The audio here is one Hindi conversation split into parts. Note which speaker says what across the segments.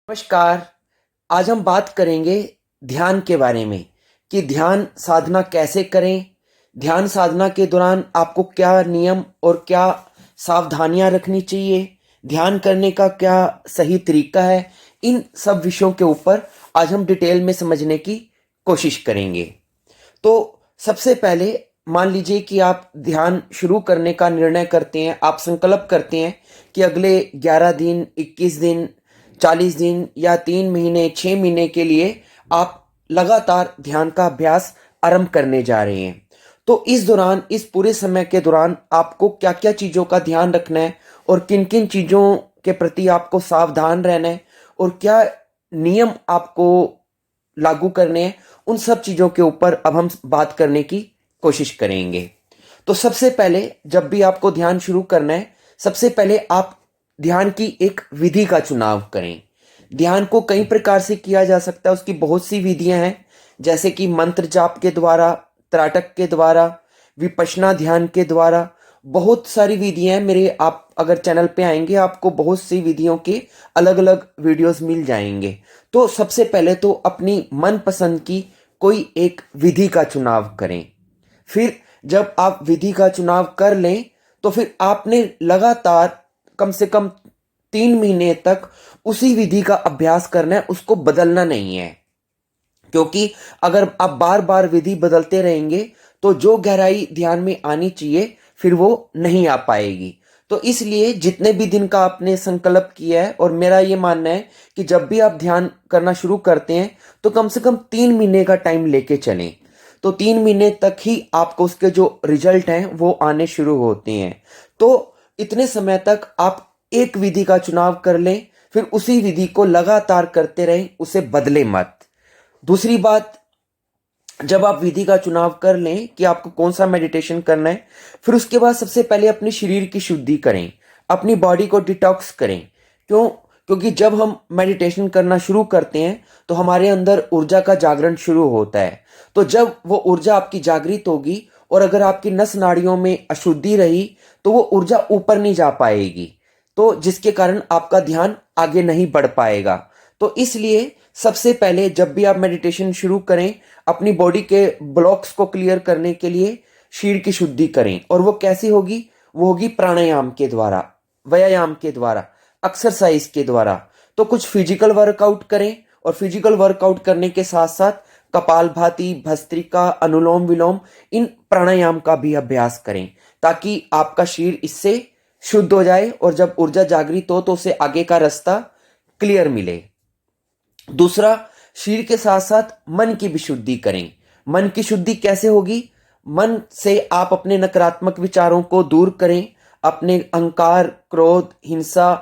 Speaker 1: नमस्कार। आज हम बात करेंगे ध्यान के बारे में कि ध्यान साधना कैसे करें। ध्यान साधना के दौरान आपको क्या नियम और क्या सावधानियां रखनी चाहिए, ध्यान करने का क्या सही तरीका है। इन सब विषयों के ऊपर आज हम डिटेल में समझने की कोशिश करेंगे। तो सबसे पहले मान लीजिए कि आप ध्यान शुरू करने का निर्णय करते हैं, आप संकल्प करते हैं कि अगले 11 दिन, 21 दिन, 40 दिन या 3 महीने, 6 महीने के लिए आप लगातार ध्यान का अभ्यास आरंभ करने जा रहे हैं। तो इस दौरान, इस पूरे समय के दौरान आपको क्या क्या चीज़ों का ध्यान रखना है और किन किन चीज़ों के प्रति आपको सावधान रहना है और क्या नियम आपको लागू करने हैं, उन सब चीज़ों के ऊपर अब हम बात करने की कोशिश करेंगे। तो सबसे पहले जब भी आपको ध्यान शुरू करना है, सबसे पहले आप ध्यान की एक विधि का चुनाव करें। ध्यान को कई प्रकार से किया जा सकता है, उसकी बहुत सी विधियां हैं, जैसे कि मंत्र जाप के द्वारा, त्राटक के द्वारा, विपश्यना ध्यान के द्वारा। बहुत सारी विधियां हैं मेरे, आप अगर चैनल पे आएंगे आपको बहुत सी विधियों के अलग अलग वीडियोस मिल जाएंगे। तो सबसे पहले तो अपनी मनपसंद की कोई एक विधि का चुनाव करें। फिर जब आप विधि का चुनाव कर लें तो फिर आपने लगातार कम से कम 3 महीने तक उसी विधि का अभ्यास करना है, उसको बदलना नहीं है। क्योंकि अगर आप बार बार विधि बदलते रहेंगे तो जो गहराई ध्यान में आनी चाहिए फिर वो नहीं आ पाएगी। तो इसलिए जितने भी दिन का आपने संकल्प किया है, और मेरा ये मानना है कि जब भी आप ध्यान करना शुरू करते हैं तो कम से कम 3 महीने का टाइम लेके चलें। तो 3 महीने तक ही आपको उसके जो रिजल्ट हैं वो आने शुरू होते हैं। तो इतने समय तक आप एक विधि का चुनाव कर लें, फिर उसी विधि को लगातार करते रहें, उसे बदले मत। दूसरी बात, जब आप विधि का चुनाव कर लें कि आपको कौन सा मेडिटेशन करना है, फिर उसके बाद सबसे पहले अपने शरीर की शुद्धि करें, अपनी बॉडी को डिटॉक्स करें। क्यों? क्योंकि जब हम मेडिटेशन करना शुरू करते हैं तो हमारे अंदर ऊर्जा का जागरण शुरू होता है। तो जब वो ऊर्जा आपकी जागृत होगी और अगर आपकी नस नाड़ियों में अशुद्धि रही तो वो ऊर्जा ऊपर नहीं जा पाएगी, तो जिसके कारण आपका ध्यान आगे नहीं बढ़ पाएगा। तो इसलिए सबसे पहले जब भी आप मेडिटेशन शुरू करें, अपनी बॉडी के ब्लॉक्स को क्लियर करने के लिए शरीर की शुद्धि करें। और वो कैसी होगी? वो होगी प्राणायाम के द्वारा, व्यायाम के द्वारा, एक्सरसाइज के द्वारा। तो कुछ फिजिकल वर्कआउट करें और फिजिकल वर्कआउट करने के साथ साथ कपालभाति, भस्त्रिका, अनुलोम विलोम, इन प्राणायाम का भी अभ्यास करें ताकि आपका शरीर इससे शुद्ध हो जाए और जब ऊर्जा जागृत हो तो उसे आगे का रास्ता क्लियर मिले। दूसरा, शरीर के साथ साथ मन की भी शुद्धि करें। मन की शुद्धि कैसे होगी? मन से आप अपने नकारात्मक विचारों को दूर करें, अपने अहंकार, क्रोध, हिंसा,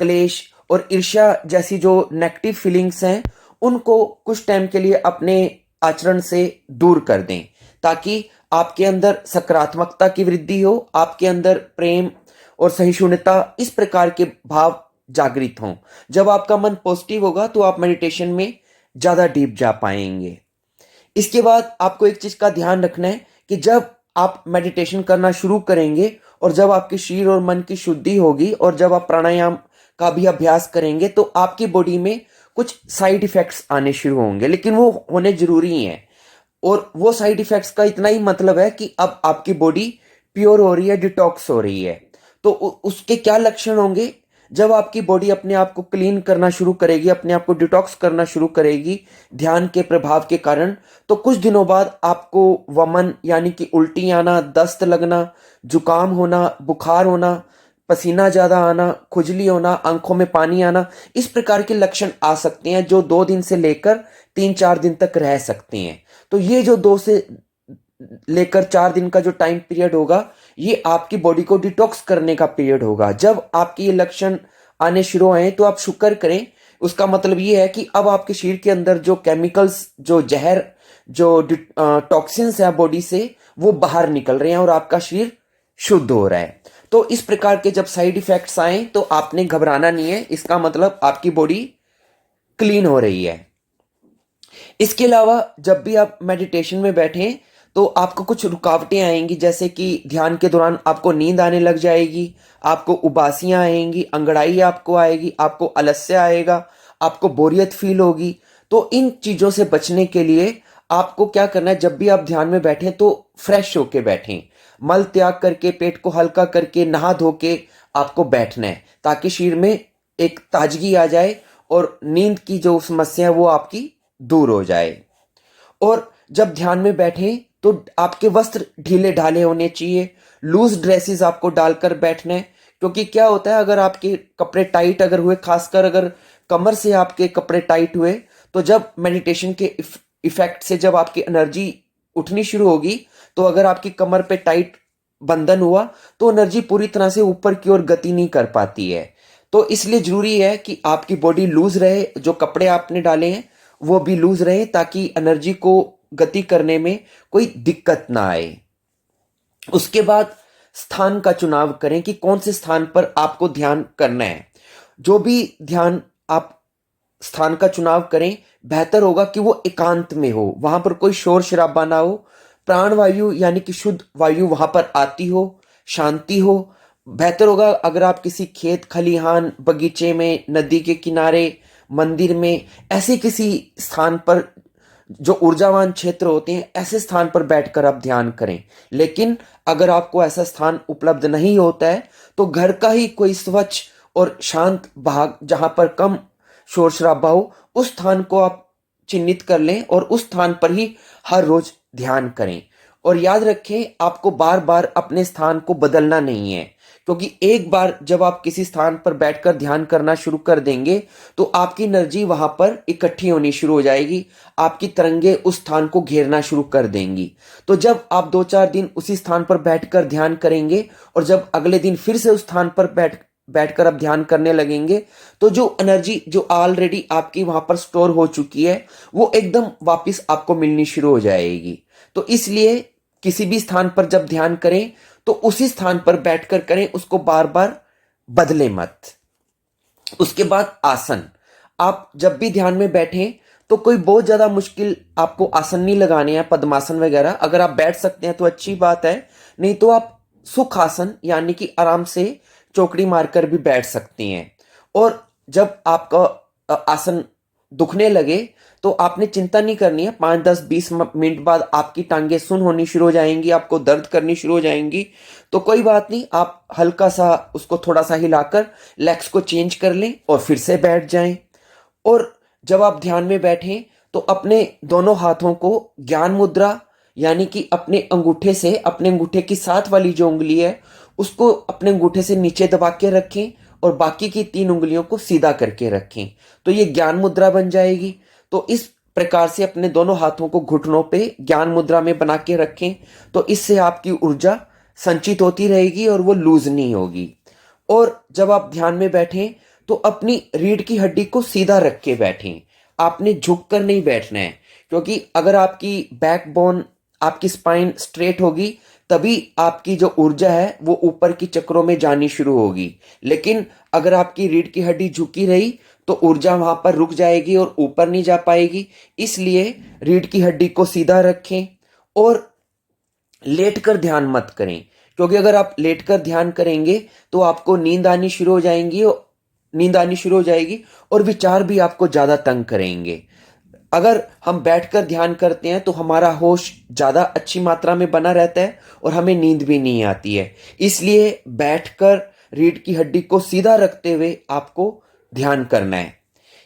Speaker 1: क्लेश और ईर्ष्या जैसी जो नेगेटिव फीलिंग्स हैं उनको कुछ टाइम के लिए अपने आचरण से दूर कर दें ताकि आपके अंदर सकारात्मकता की वृद्धि हो, आपके अंदर प्रेम और सहिष्णुता, इस प्रकार के भाव जागृत हों। जब आपका मन पॉजिटिव होगा तो आप मेडिटेशन में ज्यादा डीप जा पाएंगे। इसके बाद आपको एक चीज का ध्यान रखना है कि जब आप मेडिटेशन करना शुरू करेंगे और जब आपके शरीर और मन की शुद्धि होगी और जब आप प्राणायाम का भी अभ्यास करेंगे तो आपकी बॉडी में कुछ साइड इफेक्ट्स आने शुरू होंगे, लेकिन वो होने जरूरी हैं। और वो साइड इफेक्ट्स का इतना ही मतलब है कि अब आपकी बॉडी प्योर हो रही है, डिटॉक्स हो रही है। तो उसके क्या लक्षण होंगे? जब आपकी बॉडी अपने आप को क्लीन करना शुरू करेगी, अपने आप को डिटॉक्स करना शुरू करेगी ध्यान के प्रभाव के कारण, तो कुछ दिनों बाद आपको वमन यानी कि उल्टी आना, दस्त लगना, जुकाम होना, बुखार होना, पसीना ज्यादा आना, खुजली होना, आंखों में पानी आना, इस प्रकार के लक्षण आ सकते हैं जो 2 दिन से लेकर 3-4 दिन तक रह सकते हैं। तो ये जो 2 से लेकर 4 दिन का जो टाइम पीरियड होगा, ये आपकी बॉडी को डिटॉक्स करने का पीरियड होगा। जब आपके ये लक्षण आने शुरू आए तो आप शुक्र करें, उसका मतलब ये है कि अब आपके शरीर के अंदर जो केमिकल्स, जो जहर, जो टॉक्सिन्स है बॉडी से, वो बाहर निकल रहे हैं और आपका शरीर शुद्ध हो रहा है। तो इस प्रकार के जब साइड इफेक्ट्स आए तो आपने घबराना नहीं है, इसका मतलब आपकी बॉडी क्लीन हो रही है। इसके अलावा जब भी आप मेडिटेशन में बैठें तो आपको कुछ रुकावटें आएंगी, जैसे कि ध्यान के दौरान आपको नींद आने लग जाएगी, आपको उबासियां आएंगी, अंगड़ाई आपको आएगी, आपको आलस्य आएगा, आपको बोरियत फील होगी। तो इन चीजों से बचने के लिए आपको क्या करना है, जब भी आप ध्यान में बैठें तो फ्रेश होके बैठें, मल त्याग करके, पेट को हल्का करके, नहा धो के आपको बैठना है, ताकि शरीर में एक ताजगी आ जाए और नींद की जो समस्या है वो आपकी दूर हो जाए। और जब ध्यान में बैठें तो आपके वस्त्र ढीले ढाले होने चाहिए, लूज ड्रेसेस आपको डालकर बैठना है। क्योंकि क्या होता है, अगर आपके कपड़े टाइट अगर हुए, खासकर अगर कमर से आपके कपड़े टाइट हुए, तो जब मेडिटेशन के इफेक्ट से जब आपकी एनर्जी उठनी शुरू होगी, तो अगर आपकी कमर पे टाइट बंधन हुआ तो एनर्जी पूरी तरह से ऊपर की ओर गति नहीं कर पाती है। तो इसलिए जरूरी है कि आपकी बॉडी लूज रहे, जो कपड़े आपने डाले हैं वो भी लूज रहे, ताकि एनर्जी को गति करने में कोई दिक्कत ना आए। उसके बाद स्थान का चुनाव करें कि कौन से स्थान पर आपको ध्यान करना है। जो भी ध्यान आप स्थान का चुनाव करें, बेहतर होगा कि वो एकांत में हो, वहां पर कोई शोर शराबा ना हो, प्राण वायु यानी कि शुद्ध वायु वहां पर आती हो, शांति हो। बेहतर होगा अगर आप किसी खेत खलिहान, बगीचे में, नदी के किनारे, मंदिर में, ऐसे किसी स्थान पर जो ऊर्जावान क्षेत्र होते हैं, ऐसे स्थान पर बैठकर आप ध्यान करें। लेकिन अगर आपको ऐसा स्थान उपलब्ध नहीं होता है तो घर का ही कोई स्वच्छ और शांत भाग, जहां पर कम शोर शराबा हो, उस स्थान को आप चिन्हित कर लें और उस स्थान पर ही हर रोज ध्यान करें। और याद रखें, आपको बार बार अपने स्थान को बदलना नहीं है, क्योंकि एक बार जब आप किसी स्थान पर बैठकर ध्यान करना शुरू कर देंगे तो आपकी एनर्जी वहां पर इकट्ठी होनी शुरू हो जाएगी, आपकी तरंगे उस स्थान को घेरना शुरू कर देंगी। तो जब आप 2-4 दिन उसी स्थान पर बैठकर ध्यान करेंगे और जब अगले दिन फिर से उस स्थान पर बैठकर आप ध्यान करने लगेंगे, तो जो एनर्जी जो ऑलरेडी आपकी वहां पर स्टोर हो चुकी है वो एकदम वापस आपको मिलनी शुरू हो जाएगी। तो इसलिए किसी भी स्थान पर जब ध्यान करें तो उसी स्थान पर बैठकर करें, उसको बार बार बदले मत। उसके बाद आसन। आप जब भी ध्यान में बैठें तो कोई बहुत ज्यादा मुश्किल आपको आसन नहीं लगाने हैं, पद्मासन वगैरह। अगर आप बैठ सकते हैं तो अच्छी बात है, नहीं तो आप सुख आसन यानी कि आराम से चौकड़ी मारकर भी बैठ सकती हैं। और जब आपका आसन दुखने लगे तो आपने चिंता नहीं करनी है, 5-10-20 मिनट बाद आपकी टांगे सुन होनी शुरू हो जाएंगी, आपको दर्द करनी शुरू हो जाएंगी। तो कोई बात नहीं, आप हल्का सा उसको थोड़ा सा हिलाकर लेग्स को चेंज कर लें और फिर से बैठ जाएं। और जब आप ध्यान में बैठें तो अपने दोनों हाथों को ज्ञान मुद्रा यानी कि अपने अंगूठे से, अपने अंगूठे की साथ वाली जो उंगली है उसको अपने अंगूठे से नीचे दबा के रखें और बाकी की 3 उंगलियों को सीधा करके रखें। तो ये ज्ञान मुद्रा बन जाएगी। तो इस प्रकार से अपने दोनों हाथों को घुटनों पे ज्ञान मुद्रा में बना के रखें, तो इससे आपकी ऊर्जा संचित होती रहेगी और वो लूज नहीं होगी। और जब आप ध्यान में बैठें तो अपनी रीढ़ की हड्डी को सीधा रख के बैठें, आपने झुक कर नहीं बैठना है। क्योंकि अगर आपकी बैकबोन, आपकी स्पाइन स्ट्रेट होगी तभी आपकी जो ऊर्जा है वो ऊपर की चक्रों में जानी शुरू होगी। लेकिन अगर आपकी रीढ़ की हड्डी झुकी रही तो ऊर्जा वहां पर रुक जाएगी और ऊपर नहीं जा पाएगी। इसलिए रीढ़ की हड्डी को सीधा रखें और लेटकर ध्यान मत करें, क्योंकि अगर आप लेटकर ध्यान करेंगे तो आपको नींद आनी शुरू हो जाएंगी, और विचार भी आपको ज्यादा तंग करेंगे। अगर हम बैठकर ध्यान करते हैं तो हमारा होश ज्यादा अच्छी मात्रा में बना रहता है और हमें नींद भी नहीं आती है। इसलिए बैठकर रीढ़ की हड्डी को सीधा रखते हुए आपको ध्यान करना है।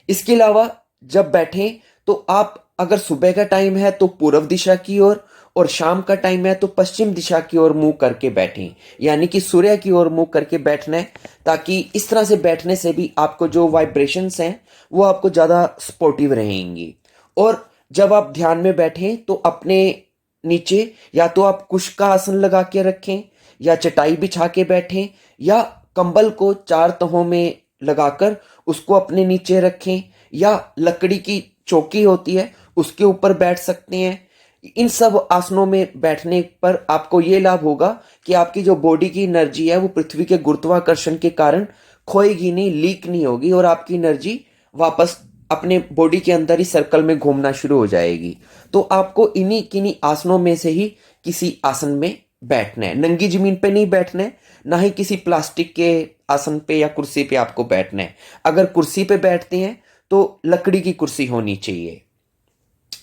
Speaker 1: इसके अलावा जब बैठें तो आप, अगर सुबह का टाइम है तो पूर्व दिशा की ओर और शाम का टाइम है तो पश्चिम दिशा की ओर मुंह करके बैठें, यानी कि सूर्य की ओर मुंह करके बैठना है, ताकि इस तरह से बैठने से भी आपको जो वाइब्रेशंस हैं वो आपको ज्यादा सपोर्टिव रहेंगी। और जब आप ध्यान में बैठें तो अपने नीचे या तो आप कुश का आसन लगा के रखें या चटाई बिछा के बैठें या कंबल को 4 तहों में लगाकर उसको अपने नीचे रखें, या लकड़ी की चौकी होती है उसके ऊपर बैठ सकते हैं। इन सब आसनों में बैठने पर आपको ये लाभ होगा कि आपकी जो बॉडी की एनर्जी है वो पृथ्वी के गुरुत्वाकर्षण के कारण खोएगी नहीं, लीक नहीं होगी, और आपकी एनर्जी वापस अपने बॉडी के अंदर ही सर्कल में घूमना शुरू हो जाएगी। तो आपको इन्हीं किन्हीं आसनों में से ही किसी आसन में बैठना है, नंगी जमीन पे नहीं बैठना है, ना ही किसी प्लास्टिक के आसन पे या कुर्सी पे आपको बैठना है। अगर कुर्सी पे बैठते हैं तो लकड़ी की कुर्सी होनी चाहिए।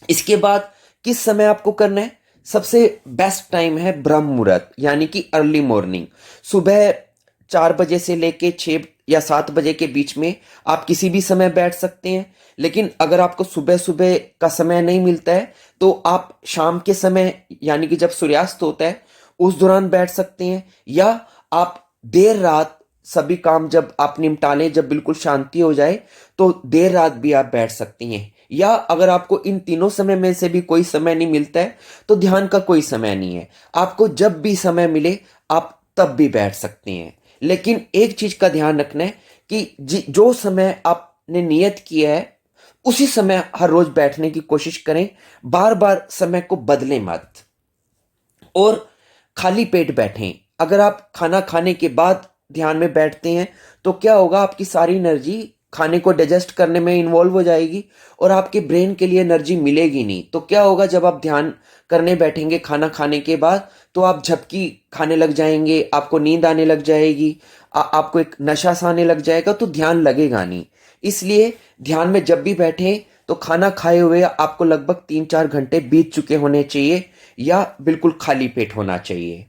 Speaker 1: इसके बाद किस समय आपको करना है? सबसे बेस्ट टाइम है ब्रह्म मुहूर्त, यानी कि अर्ली मॉर्निंग। सुबह 4 बजे से लेके 6 या 7 बजे के बीच में आप किसी भी समय बैठ सकते हैं। लेकिन अगर आपको सुबह सुबह का समय नहीं मिलता है तो आप शाम के समय, यानी कि जब सूर्यास्त होता है उस दौरान बैठ सकते हैं, या आप देर रात सभी काम जब आप निपटा लें, जब बिल्कुल शांति हो जाए तो देर रात भी आप बैठ सकती हैं। या अगर आपको इन तीनों समय में से भी कोई समय नहीं मिलता है तो ध्यान का कोई समय नहीं है, आपको जब भी समय मिले आप तब भी बैठ सकते हैं। लेकिन एक चीज का ध्यान रखना है कि जो समय आपने नियत किया है उसी समय हर रोज बैठने की कोशिश करें, बार बार समय को बदलें मत। और खाली पेट बैठें। अगर आप खाना खाने के बाद ध्यान में बैठते हैं तो क्या होगा, आपकी सारी एनर्जी खाने को डाइजेस्ट करने में इन्वॉल्व हो जाएगी और आपके ब्रेन के लिए एनर्जी मिलेगी नहीं। तो क्या होगा, जब आप ध्यान करने बैठेंगे खाना खाने के बाद तो आप झपकी खाने लग जाएंगे, आपको नींद आने लग जाएगी, आपको एक नशा सा आने लग जाएगा, तो ध्यान लगेगा नहीं। इसलिए ध्यान में जब भी बैठें तो खाना खाए हुए आपको लगभग 3-4 घंटे बीत चुके होने चाहिए या बिल्कुल खाली पेट होना चाहिए।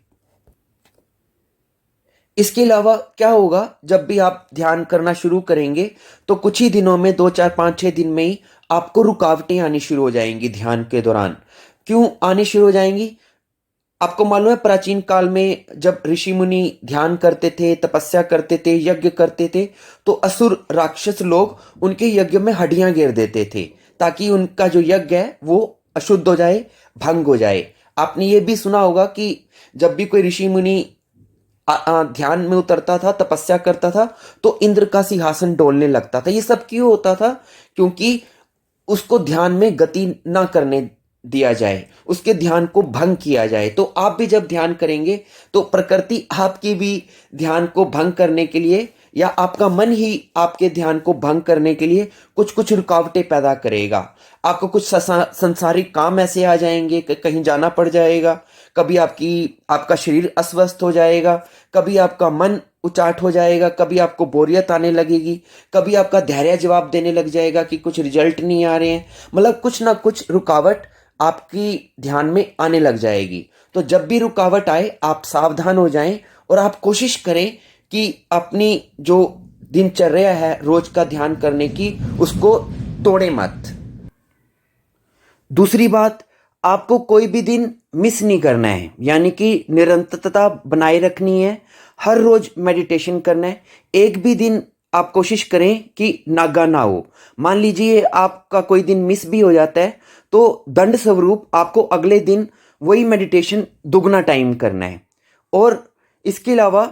Speaker 1: इसके अलावा क्या होगा, जब भी आप ध्यान करना शुरू करेंगे तो कुछ ही दिनों में 2, 4, 5, 6 दिन में ही आपको रुकावटें आनी शुरू हो जाएंगी ध्यान के दौरान। क्यों आनी शुरू हो जाएंगी? आपको मालूम है प्राचीन काल में जब ऋषि मुनि ध्यान करते थे, तपस्या करते थे, यज्ञ करते थे, तो असुर राक्षस लोग उनके यज्ञ में हड्डियां घेर देते थे ताकि उनका जो यज्ञ है वो अशुद्ध हो जाए, भंग हो जाए। आपने ये भी सुना होगा कि जब भी कोई ऋषि मुनि ध्यान में उतरता था, तपस्या करता था, तो इंद्र का सिंहासन डोलने लगता था। ये सब क्यों होता था? क्योंकि उसको ध्यान में गति ना करने दिया जाए, उसके ध्यान को भंग किया जाए। तो आप भी जब ध्यान करेंगे तो प्रकृति आपकी भी ध्यान को भंग करने के लिए, या आपका मन ही आपके ध्यान को भंग करने के लिए कुछ कुछ रुकावटें पैदा करेगा। आपको कुछ संसारिक काम ऐसे आ जाएंगे कि कहीं जाना पड़ जाएगा, कभी आपका शरीर अस्वस्थ हो जाएगा, कभी आपका मन उचाट हो जाएगा, कभी आपको बोरियत आने लगेगी, कभी आपका धैर्य जवाब देने लग जाएगा कि कुछ रिजल्ट नहीं आ रहे हैं। मतलब कुछ ना कुछ रुकावट आपकी ध्यान में आने लग जाएगी। तो जब भी रुकावट आए आप सावधान हो जाएं और आप कोशिश करें कि अपनी जो दिनचर्या है रोज का ध्यान करने की, उसको तोड़े मत। दूसरी बात, आपको कोई भी दिन मिस नहीं करना है, यानी कि निरंतरता बनाए रखनी है। हर रोज मेडिटेशन करना है। एक भी दिन आप कोशिश करें कि नागा ना हो। मान लीजिए आपका कोई दिन मिस भी हो जाता है तो दंड स्वरूप आपको अगले दिन वही मेडिटेशन दुगना टाइम करना है। और इसके अलावा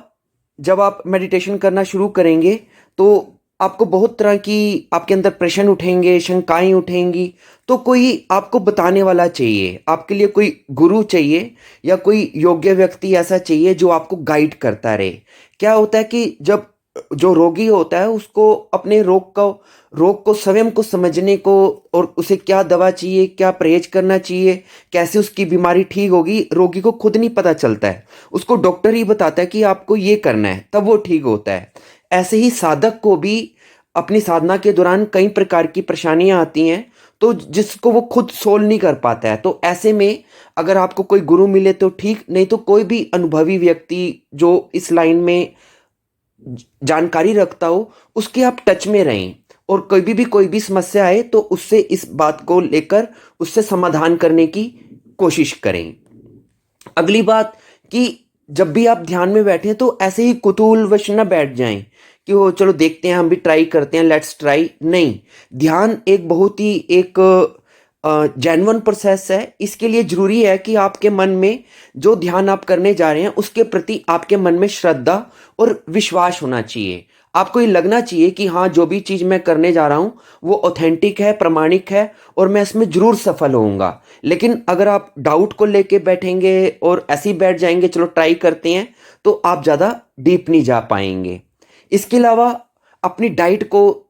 Speaker 1: जब आप मेडिटेशन करना शुरू करेंगे तो आपको बहुत तरह की आपके अंदर प्रश्न उठेंगे, शंकाएं उठेंगी। तो कोई आपको बताने वाला चाहिए, आपके लिए कोई गुरु चाहिए या कोई योग्य व्यक्ति ऐसा चाहिए जो आपको गाइड करता रहे। क्या होता है कि जब जो रोगी होता है उसको अपने रोग को स्वयं को समझने को, और उसे क्या दवा चाहिए, क्या परहेज करना चाहिए, कैसे उसकी बीमारी ठीक होगी, रोगी को खुद नहीं पता चलता है। उसको डॉक्टर ही बताता है कि आपको ये करना है, तब वो ठीक होता है। ऐसे ही साधक को भी अपनी साधना के दौरान कई प्रकार की परेशानियां आती हैं तो जिसको वो खुद सोल्व नहीं कर पाता है। तो ऐसे में अगर आपको कोई गुरु मिले तो ठीक, नहीं तो कोई भी अनुभवी व्यक्ति जो इस लाइन में जानकारी रखता हो उसके आप टच में रहें, और कभी भी कोई भी समस्या आए तो उससे इस बात को लेकर उससे समाधान करने की कोशिश करें। अगली बात कि जब भी आप ध्यान में बैठे तो ऐसे ही कुतूहलवश न बैठ जाएं कि वो चलो देखते हैं, हम भी ट्राई करते हैं, लेट्स ट्राई। नहीं, ध्यान एक बहुत ही एक जेन्युइन प्रोसेस है। इसके लिए जरूरी है कि आपके मन में जो ध्यान आप करने जा रहे हैं उसके प्रति आपके मन में श्रद्धा और विश्वास होना चाहिए। आपको ये लगना चाहिए कि हाँ, जो भी चीज़ मैं करने जा रहा हूँ वो ऑथेंटिक है, प्रमाणिक है और मैं इसमें जरूर सफल होऊंगा। लेकिन अगर आप डाउट को लेके बैठेंगे और ऐसे ही बैठ जाएंगे चलो ट्राई करते हैं, तो आप ज़्यादा डीप नहीं जा पाएंगे। इसके अलावा अपनी डाइट को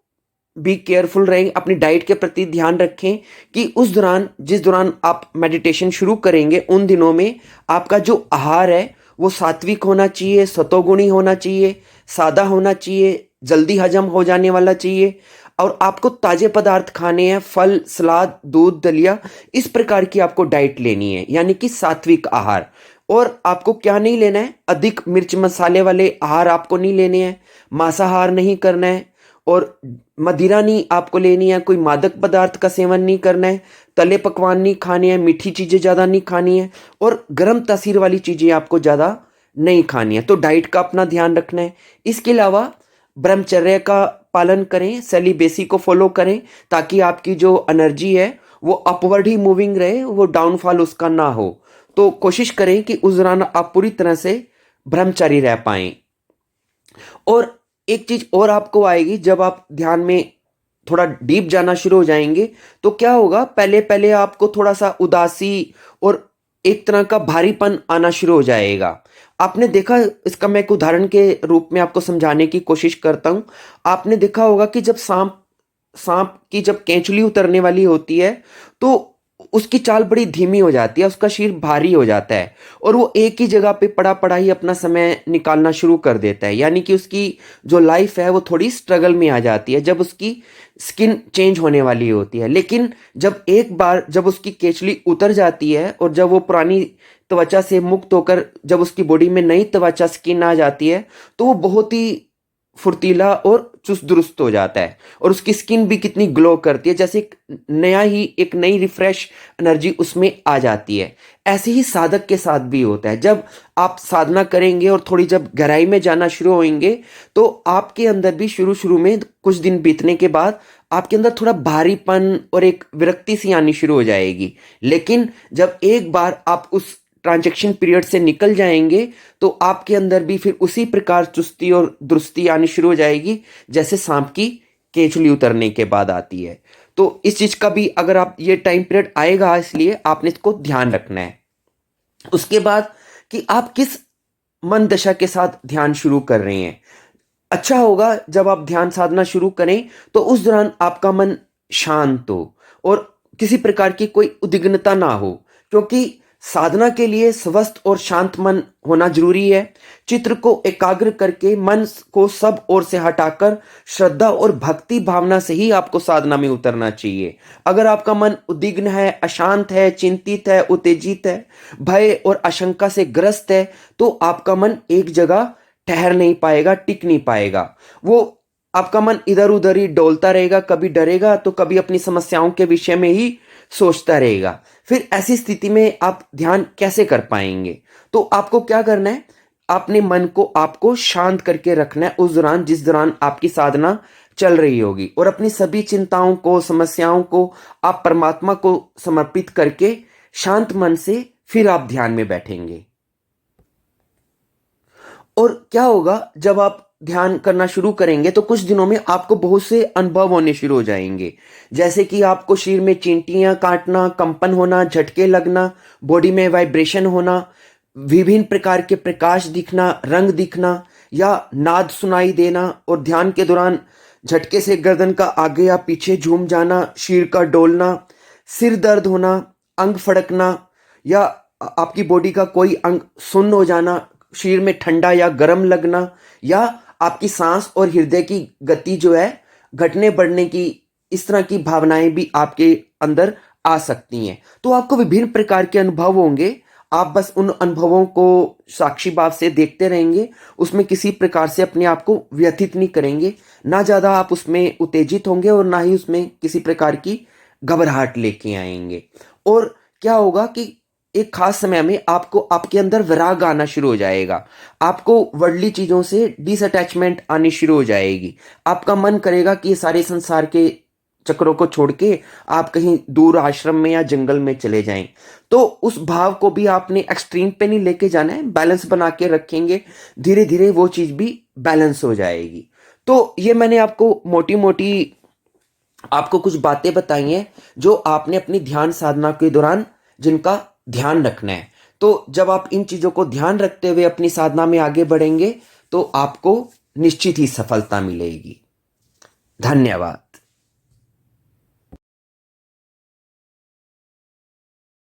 Speaker 1: बी केयरफुल रहें, अपनी डाइट के प्रति ध्यान रखें कि उस दौरान जिस दौरान आप मेडिटेशन शुरू करेंगे उन दिनों में आपका जो आहार है वो सात्विक होना चाहिए, सतोगुणी होना चाहिए, सादा होना चाहिए, जल्दी हजम हो जाने वाला चाहिए। और आपको ताजे पदार्थ खाने हैं, फल, सलाद, दूध, दलिया, इस प्रकार की आपको डाइट लेनी है, यानी कि सात्विक आहार। और आपको क्या नहीं लेना है, अधिक मिर्च मसाले वाले आहार आपको नहीं लेने हैं, मांसाहार नहीं करना है, और मदिरा नहीं आपको लेनी है, कोई मादक पदार्थ का सेवन नहीं करना है, तले पकवान नहीं खाने हैं, मीठी चीज़ें ज़्यादा नहीं खानी है, और गर्म तासीर वाली चीज़ें आपको ज़्यादा नहीं खानी है। तो डाइट का अपना ध्यान रखना है। इसके अलावा ब्रह्मचर्य का पालन करें, सेलिबेसी को फॉलो करें, ताकि आपकी जो एनर्जी है वो अपवर्ड ही मूविंग रहे, वो डाउनफॉल उसका ना हो। तो कोशिश करें कि उस दौरान आप पूरी तरह से ब्रह्मचारी रह पाएं। और एक चीज और आपको आएगी, जब आप ध्यान में थोड़ा डीप जाना शुरू हो जाएंगे तो क्या होगा, पहले पहले आपको थोड़ा सा उदासी और एक तरह का भारीपन आना शुरू हो जाएगा। आपने देखा, इसका मैं एक उदाहरण के रूप में आपको समझाने की कोशिश करता हूं। आपने देखा होगा कि जब सांप सांप की जब केंचुली उतरने वाली होती है तो उसकी चाल बड़ी धीमी हो जाती है, उसका शरीर भारी हो जाता है और वो एक ही जगह पे पड़ा पड़ा ही अपना समय निकालना शुरू कर देता है, यानी कि उसकी जो लाइफ है वो थोड़ी स्ट्रगल में आ जाती है जब उसकी स्किन चेंज होने वाली होती है। लेकिन जब एक बार जब उसकी केचली उतर जाती है और जब वो पुरानी त्वचा से मुक्त होकर जब उसकी बॉडी में नई त्वचा स्किन आ जाती है तो वो बहुत ही फुर्तीला और चुस्त दुरुस्त हो जाता है और उसकी स्किन भी कितनी ग्लो करती है, जैसे एक नई रिफ्रेश एनर्जी उसमें आ जाती है। ऐसे ही साधक के साथ भी होता है। जब आप साधना करेंगे और थोड़ी जब गहराई में जाना शुरू होंगे तो आपके अंदर भी शुरू शुरू में कुछ दिन बीतने के बाद आपके अंदर थोड़ा भारीपन और एक विरक्ति सी आनी शुरू हो जाएगी। लेकिन जब एक बार आप उस ट्रांजैक्शन पीरियड से निकल जाएंगे तो आपके अंदर भी फिर उसी प्रकार चुस्ती और दुरुस्ती आनी शुरू हो जाएगी जैसे सांप की केंचुली उतरने के बाद आती है। तो इस चीज का भी अगर आप, ये टाइम पीरियड आएगा इसलिए आपने इसको ध्यान रखना है। उसके बाद कि आप किस मन दशा के साथ ध्यान शुरू कर रहे हैं। अच्छा होगा जब आप ध्यान साधना शुरू करें तो उस दौरान आपका मन शांत हो और किसी प्रकार की कोई उद्विग्नता ना हो, क्योंकि साधना के लिए स्वस्थ और शांत मन होना जरूरी है। चित्र को एकाग्र करके मन को सब ओर से हटाकर श्रद्धा और भक्ति भावना से ही आपको साधना में उतरना चाहिए। अगर आपका मन उद्विग्न है, अशांत है, चिंतित है, उत्तेजित है, भय और आशंका से ग्रस्त है तो आपका मन एक जगह ठहर नहीं पाएगा, टिक नहीं पाएगा। वो आपका मन इधर उधर ही डोलता रहेगा, कभी डरेगा तो कभी अपनी समस्याओं के विषय में ही सोचता रहेगा। फिर ऐसी स्थिति में आप ध्यान कैसे कर पाएंगे? तो आपको क्या करना है, अपने मन को आपको शांत करके रखना है उस दौरान जिस दौरान आपकी साधना चल रही होगी, और अपनी सभी चिंताओं को, समस्याओं को आप परमात्मा को समर्पित करके शांत मन से फिर आप ध्यान में बैठेंगे। और क्या होगा, जब आप ध्यान करना शुरू करेंगे तो कुछ दिनों में आपको बहुत से अनुभव होने शुरू हो जाएंगे, जैसे कि आपको शरीर में चींटियां काटना, कंपन होना, झटके लगना, बॉडी में वाइब्रेशन होना, विभिन्न प्रकार के प्रकाश दिखना, रंग दिखना या नाद सुनाई देना, और ध्यान के दौरान झटके से गर्दन का आगे या पीछे झूम जाना, शरीर का डोलना, सिर दर्द होना, अंग फड़कना या आपकी बॉडी का कोई अंग सुन्न हो जाना, शरीर में ठंडा या गर्म लगना, या आपकी सांस और हृदय की गति जो है घटने बढ़ने की, इस तरह की भावनाएं भी आपके अंदर आ सकती हैं। तो आपको विभिन्न प्रकार के अनुभव होंगे, आप बस उन अनुभवों को साक्षी भाव से देखते रहेंगे, उसमें किसी प्रकार से अपने आप को व्यथित नहीं करेंगे, ना ज्यादा आप उसमें उत्तेजित होंगे और ना ही उसमें किसी प्रकार की घबराहट लेके आएंगे। और क्या होगा कि एक खास समय में आपको आपके अंदर विराग आना शुरू हो जाएगा, आपको वर्ldly चीजों से डिसअटैचमेंट आनी शुरू हो जाएगी, आपका मन करेगा कि ये सारे संसार के चक्रों को छोड़ के आप कहीं दूर आश्रम में या जंगल में चले जाएं। तो उस भाव को भी आपने एक्सट्रीम पे नहीं लेके जाना है, बैलेंस बना के रखेंगे, धीरे धीरे वो चीज भी बैलेंस हो जाएगी। तो ये मैंने आपको मोटी मोटी आपको कुछ बातें बताई हैं जो आपने अपनी ध्यान साधना के दौरान जिनका ध्यान रखना है। तो जब आप इन चीजों को ध्यान रखते हुए अपनी साधना में आगे बढ़ेंगे तो आपको निश्चित ही सफलता मिलेगी। धन्यवाद।